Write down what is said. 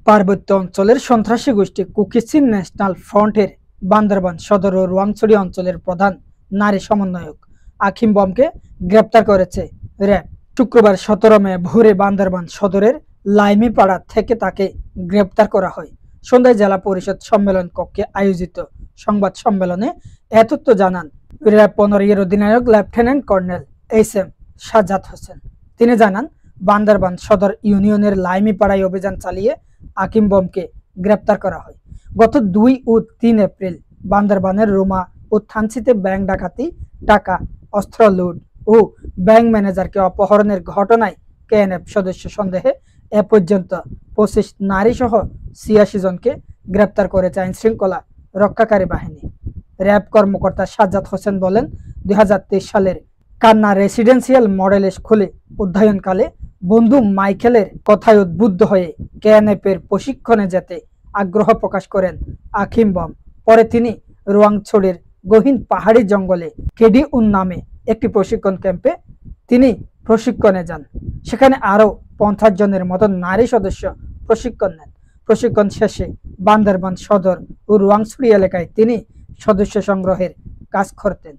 পার্বত্য অঞ্চলের সন্ত্রাসী গোষ্ঠী কুকিচিন ন্যাশনাল ফ্রন্টের বান্দরবান সদর ও রোয়াংছড়ি অঞ্চলের প্রধান নারী সমন্বয়ক আখিম বমকে গ্রেপ্তার করেছে র্যাব। শুক্রবার 17 মে ভোরে বান্দরবান সদরের লাইমিপাড়া থেকে তাকে গ্রেপ্তার করা হয়। সন্ধ্যায় জেলা পরিষদ সম্মেলন কক্ষে আয়োজিত সংবাদ সম্মেলনে এ তথ্য জানান র্যাব 15 এর অধিনায়ক lieutenant colonel SM. Sajjad Hossain. তিনি জানান, বান্দরবান সদর ইউনিয়নের লাইমিপাড়ায় অভিযান চালিয়ে আকিম বমকে গ্রেপ্তার করা হয়। গত 2 ও 3 এপ্রিল বান্দরবানের রুমা ও থানচিতে ব্যাংক ডাকাতি, টাকা, অস্ত্র লুট ও ব্যাংক ম্যানেজারকে অপহরণের ঘটনায় কেএনএফ সদস্য সন্দেহে এ পর্যন্ত 25 নারী সহ 86 জনকে গ্রেপ্তার করেছে আইন শৃঙ্খলা রক্ষাকারী বাহিনী। র্যাব কর্মকর্তা সাজ্জাদ হোসেন বলেন, 2023 সালের কান্না রেসিডেন্সিয়াল মডেল স্কুলে অধ্যয়নকালে বন্ধু মাইকেলের কথায় উদ্বুদ্ধ হয়ে কেএনএফের প্রশিক্ষণে যেতে আগ্রহ প্রকাশ করেন আখিম বম। পরে তিনি রোয়াংছড়ির গহীন পাহাড়ি জঙ্গলে কেডিউন নামে একটি প্রশিক্ষণ ক্যাম্পে তিনি প্রশিক্ষণে যান। সেখানে আরও 50 জনের মতো নারী সদস্য প্রশিক্ষণ নেন। প্রশিক্ষণ শেষে বান্দরবান সদর ও রোয়াংছড়ি এলাকায় তিনি সদস্য সংগ্রহের কাজ করতেন।